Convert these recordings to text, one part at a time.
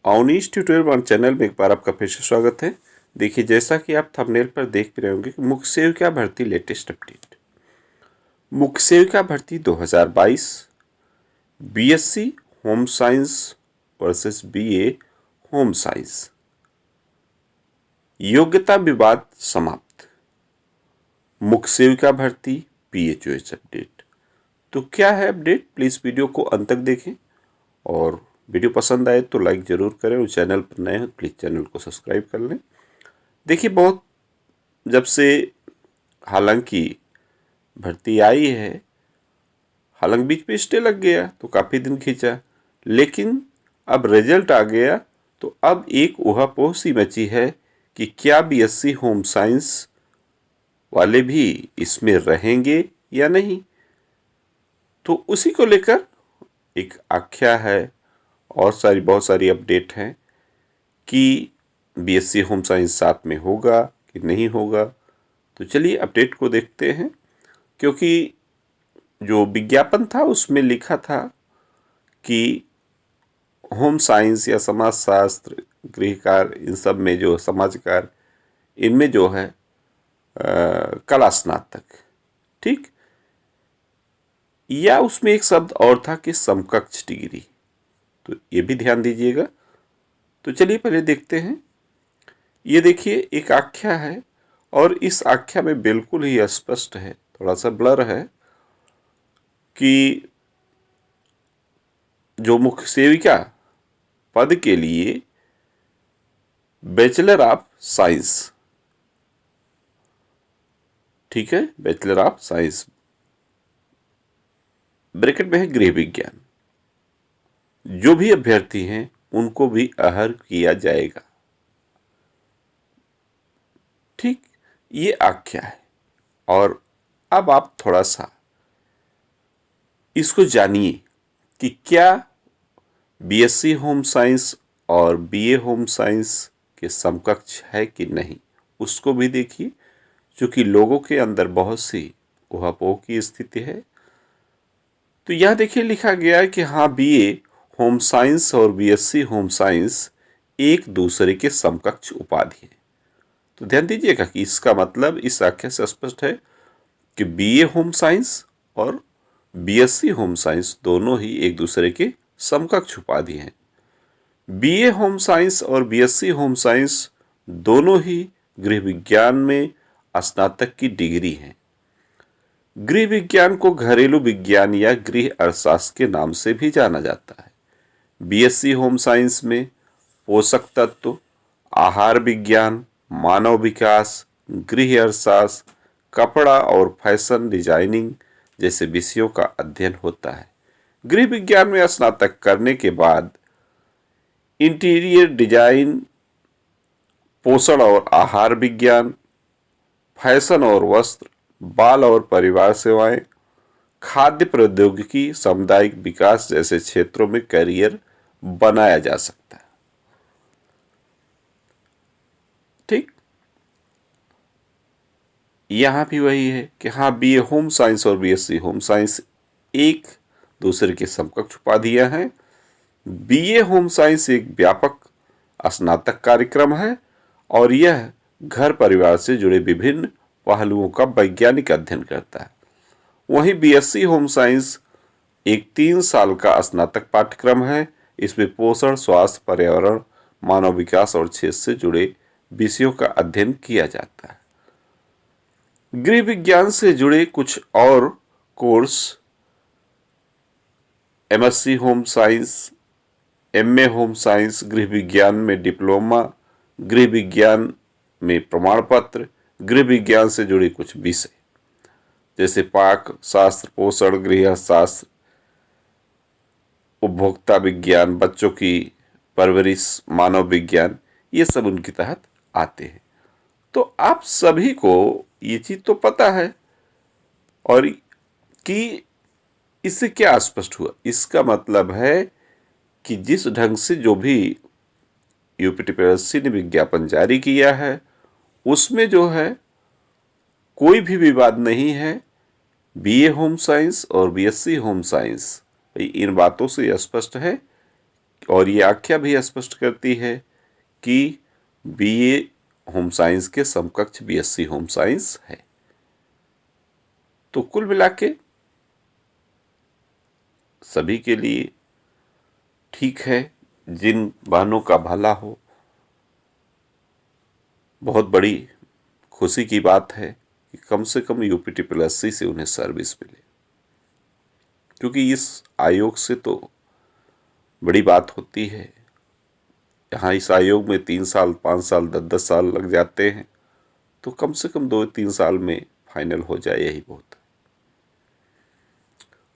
Awanish tutorial one channel में एक बार आपका फिर से स्वागत है। देखिए, जैसा कि आप थंबनेल पर देख भी रहे होंगे कि मुख्य सेविका भर्ती लेटेस्ट अपडेट। मुख्य सेविका भर्ती 2022 BSc home science versus BA home science. योग्यता विवाद समाप्त। मुख्य सेविका भर्ती पीएचओएस अपडेट। तो क्या है अपडेट, प्लीज़ वीडियो को अंत तक देखें और वीडियो पसंद आए तो लाइक ज़रूर करें और चैनल पर नए हो प्लीज़ चैनल को सब्सक्राइब कर लें। देखिए, बहुत जब से हालांकि भर्ती आई है, हालांकि बीच पे स्टे लग गया तो काफ़ी दिन खींचा, लेकिन अब रिजल्ट आ गया तो अब एक ऊहापोह सी मची है कि क्या बीएससी होम साइंस वाले भी इसमें रहेंगे या नहीं। तो उसी को लेकर एक आख्या है और बहुत सारी अपडेट हैं कि बीएससी होम साइंस साथ में होगा कि नहीं होगा। तो चलिए अपडेट को देखते हैं, क्योंकि जो विज्ञापन था उसमें लिखा था कि होम साइंस या समाजशास्त्र, गृहकार्य, इन सब में जो समाज कार्य, इनमें जो है कला स्नातक, ठीक, या उसमें एक शब्द और था कि समकक्ष डिग्री। तो ये भी ध्यान दीजिएगा। तो चलिए पहले देखते हैं। ये देखिए एक आख्या है और इस आख्या में बिल्कुल ही स्पष्ट है, थोड़ा सा ब्लर है, कि जो मुख्य सेविका पद के लिए बैचलर ऑफ साइंस, ठीक है, बैचलर ऑफ साइंस ब्रैकेट में है गृह विज्ञान, जो भी अभ्यर्थी हैं उनको भी आहर किया जाएगा। ठीक, ये आख्या है। और अब आप थोड़ा सा इसको जानिए कि क्या बीएससी होम साइंस और बीए होम साइंस के समकक्ष है कि नहीं, उसको भी देखिए, क्योंकि लोगों के अंदर बहुत सी ऊहापोह की स्थिति है। तो यह देखिए लिखा गया है कि हाँ, बीए होम साइंस और बीएससी होम साइंस एक दूसरे के समकक्ष उपाधि है। तो ध्यान दीजिएगा कि इसका मतलब इस आख्या से स्पष्ट है कि बीए होम साइंस और बीएससी होम साइंस दोनों ही एक दूसरे के समकक्ष उपाधि हैं। बीए होम साइंस और बीएससी होम साइंस दोनों ही गृह विज्ञान में स्नातक की डिग्री हैं। गृह विज्ञान को घरेलू विज्ञान या गृह अर्थशास्त्र के नाम से भी जाना जाता है। बीएससी होम साइंस में पोषक तत्व, आहार विज्ञान, मानव विकास, गृह अर्थशास्त्र, कपड़ा और फैशन डिजाइनिंग जैसे विषयों का अध्ययन होता है। गृह विज्ञान में स्नातक करने के बाद इंटीरियर डिजाइन, पोषण और आहार विज्ञान, फैशन और वस्त्र, बाल और परिवार सेवाएं, खाद्य प्रौद्योगिकी, सामुदायिक विकास जैसे क्षेत्रों में करियर बनाया जा सकता है। ठीक, यहां भी वही है कि हाँ, बीए होम साइंस और बीएससी होम साइंस एक दूसरे के समकक्ष उपाधियां हैं। बीए होम साइंस एक व्यापक स्नातक कार्यक्रम है और यह घर परिवार से जुड़े विभिन्न पहलुओं का वैज्ञानिक अध्ययन करता है। वहीं बीएससी होम साइंस एक 3 साल का स्नातक पाठ्यक्रम है। इसमें पोषण, स्वास्थ्य, पर्यावरण, मानव विकास और क्षेत्र से जुड़े विषयों का अध्ययन किया जाता है। गृह विज्ञान से जुड़े कुछ और course MSc home science, MA home science, गृह विज्ञान में डिप्लोमा, गृह विज्ञान में प्रमाण पत्र, गृह विज्ञान से जुड़े कुछ विषय जैसे पाक शास्त्र, पोषण, गृह शास्त्र, उपभोक्ता विज्ञान, बच्चों की परवरिश, मानव विज्ञान, ये सब उनके तहत आते हैं। तो आप सभी को ये चीज तो पता है, और कि इससे क्या स्पष्ट हुआ, इसका मतलब है कि जिस ढंग से जो भी यूपीटीपीएससी ने विज्ञापन जारी किया है उसमें जो है कोई भी विवाद नहीं है। बीए होम साइंस और बीएससी होम साइंस, इन बातों से स्पष्ट है और ये आख्या भी स्पष्ट करती है कि बीए होम साइंस के समकक्ष बीएससी होम साइंस है। तो कुल मिला के सभी के लिए ठीक है। जिन बहनों का भला हो, बहुत बड़ी खुशी की बात है कि कम से कम UPTSC से उन्हें सर्विस मिले, क्योंकि इस आयोग से तो बड़ी बात होती है। यहाँ इस आयोग में 3 साल, 5 साल, 10-10 साल लग जाते हैं, तो कम से कम 2-3 साल में फाइनल हो जाए, यही बहुत है।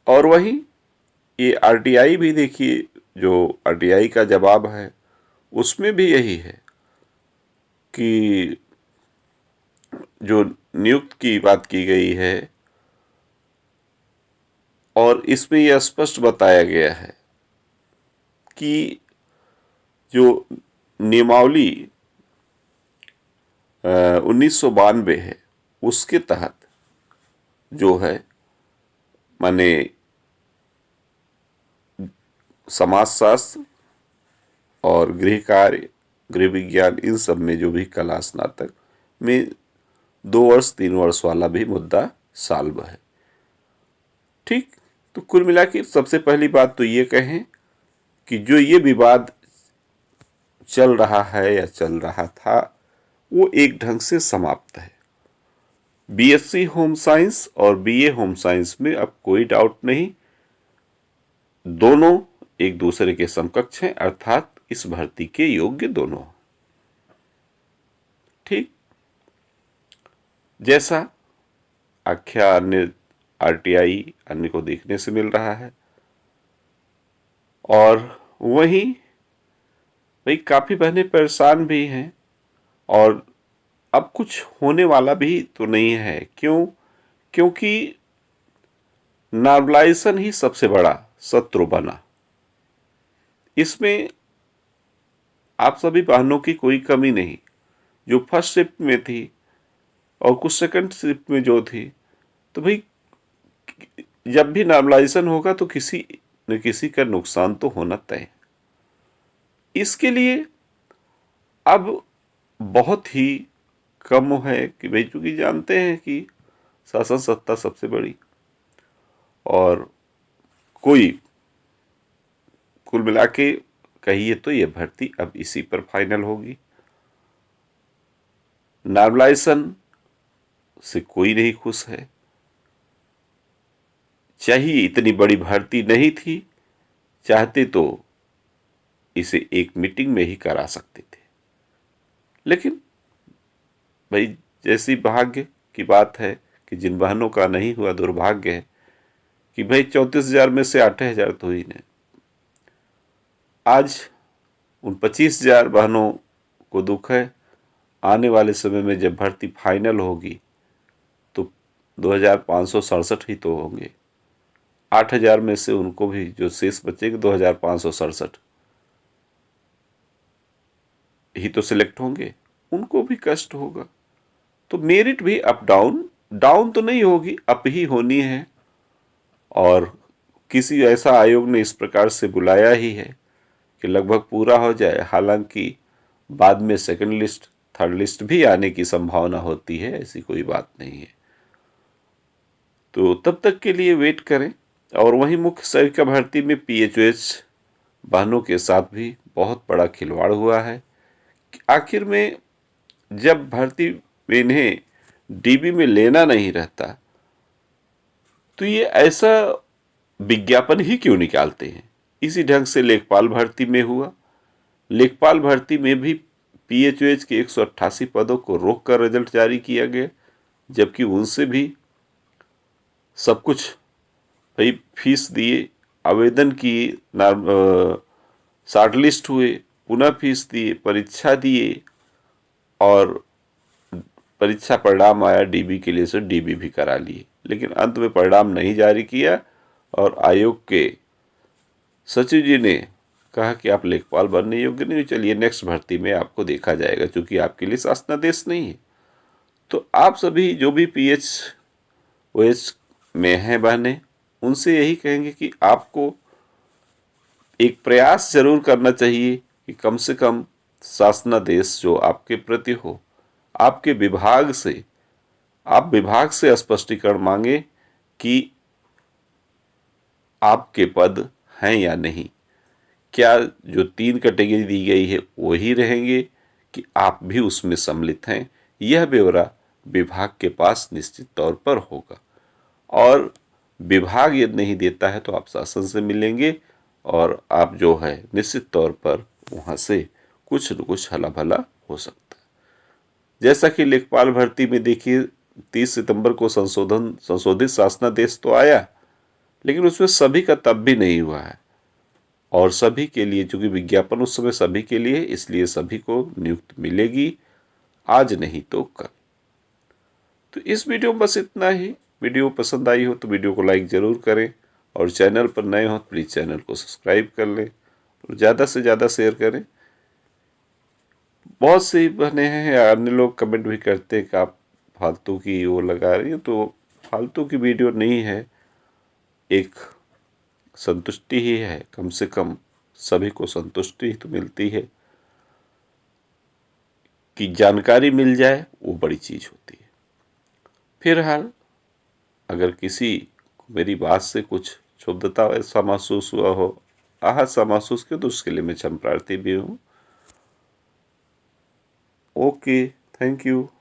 और वहीं ये RTI भी देखिए, जो RTI का जवाब है उसमें भी यही है कि जो नियुक्त की बात की गई है और इसमें यह स्पष्ट बताया गया है कि जो नियमावली 1992 है उसके तहत जो है, माने समाजशास्त्र और गृह कार्य, गृह विज्ञान, इन सब में जो भी कला स्नातक में 2 वर्ष 3 वर्ष वाला भी मुद्दा सॉल्व है। ठीक। तो कुल मिला के सबसे पहली बात तो ये कहें कि जो ये विवाद चल रहा है या चल रहा था, वो एक ढंग से समाप्त है। बीएससी होम साइंस और बीए होम साइंस में अब कोई डाउट नहीं, दोनों एक दूसरे के समकक्ष हैं, अर्थात इस भर्ती के योग्य दोनों। ठीक। जैसा आख्या अन्य RTI अन्य को देखने से मिल रहा है। और वहीं भाई काफी बहनें परेशान भी हैं, और अब कुछ होने वाला भी तो नहीं है। क्यों? क्योंकि नॉर्मलाइजेशन ही सबसे बड़ा शत्रु बना। इसमें आप सभी बहनों की कोई कमी नहीं, जो फर्स्ट शिफ्ट में थी और कुछ सेकंड शिफ्ट में जो थी, तो भाई जब भी नॉर्मलाइजेशन होगा तो किसी न किसी का नुकसान तो होना तय है। इसके लिए अब बहुत ही कम है कि भाई, चूंकि जानते हैं कि शासन सत्ता सबसे बड़ी, और कोई कुल मिला के कहिए तो ये भर्ती अब इसी पर फाइनल होगी। नॉर्मलाइजेशन से कोई नहीं खुश है, चाहिए इतनी बड़ी भर्ती नहीं थी, चाहते तो इसे एक मीटिंग में ही करा सकते थे। लेकिन भाई जैसी भाग्य की बात है कि जिन बहनों का नहीं हुआ, दुर्भाग्य है कि भाई 34,000 में से 8,000 तो ही नहीं। आज उन 25,000 बहनों को दुख है, आने वाले समय में जब भर्ती फाइनल होगी तो 2,567 ही तो होंगे। 8,000 में से उनको भी जो शेष बचेंगे 2,567 ही तो सिलेक्ट होंगे, उनको भी कष्ट होगा। तो मेरिट भी अप डाउन, डाउन तो नहीं होगी, अप ही होनी है। और किसी ऐसा आयोग ने इस प्रकार से बुलाया ही है कि लगभग पूरा हो जाए। हालांकि बाद में सेकंड लिस्ट, थर्ड लिस्ट भी आने की संभावना होती है, ऐसी कोई बात नहीं है। तो तब तक के लिए वेट करें। और वहीं मुख्य सेविका भर्ती में PHOH बहनों के साथ भी बहुत बड़ा खिलवाड़ हुआ है। आखिर में जब भर्ती में इन्हें DB में लेना नहीं रहता तो ये ऐसा विज्ञापन ही क्यों निकालते हैं। इसी ढंग से लेखपाल भर्ती में हुआ। लेखपाल भर्ती में भी PHOH के 188 पदों को रोक कर रिजल्ट जारी किया गया, जबकि उनसे भी सब कुछ भाई फीस दिए, आवेदन किए, शॉर्ट लिस्ट हुए, पुनः फीस दिए, परीक्षा दिए, और परीक्षा परिणाम आया DB के लिए, से DB भी करा लिए। लेकिन अंत में परिणाम नहीं जारी किया और आयोग के सचिव जी ने कहा कि आप लेखपाल बनने योग्य नहीं, चलिए नेक्स्ट भर्ती में आपको देखा जाएगा, क्योंकि आपके लिए शासनादेश नहीं है। तो आप सभी जो भी PHOH में हैं बहनें, उनसे यही कहेंगे कि आपको एक प्रयास जरूर करना चाहिए कि कम से कम शासनादेश जो आपके प्रति हो, आपके आप विभाग से स्पष्टीकरण मांगे कि आपके पद हैं या नहीं, क्या जो 3 कैटेगरी दी गई है वही रहेंगे कि आप भी उसमें सम्मिलित हैं। यह ब्यौरा विभाग के पास निश्चित तौर पर होगा, और विभाग यदि नहीं देता है तो आप शासन से मिलेंगे और आप जो है निश्चित तौर पर वहाँ से कुछ न कुछ हला भला हो सकता है। जैसा कि लेखपाल भर्ती में देखिए 30 सितंबर को संशोधित शासनादेश तो आया, लेकिन उसमें सभी का तब भी नहीं हुआ है, और सभी के लिए, चूंकि विज्ञापन उस समय सभी के लिए, इसलिए सभी को नियुक्ति मिलेगी, आज नहीं तो कल। तो इस वीडियो में बस इतना ही। वीडियो पसंद आई हो तो वीडियो को लाइक ज़रूर करें, और चैनल पर नए हो तो प्लीज़ चैनल को सब्सक्राइब कर लें और ज़्यादा से ज़्यादा शेयर करें। बहुत से बने हैं, अन्य लोग कमेंट भी करते हैं कि आप फालतू की वो लगा रही हैं, तो फालतू की वीडियो नहीं है, एक संतुष्टि ही है। कम से कम सभी को संतुष्टि तो मिलती है कि जानकारी मिल जाए, वो बड़ी चीज़ होती है। फिलहाल अगर किसी को मेरी बात से कुछ क्षुब्धता ऐसा महसूस हुआ हो, आहत सा महसूस किया, तो उसके लिए मैं क्षमा प्रार्थी भी हूँ। Okay, thank you.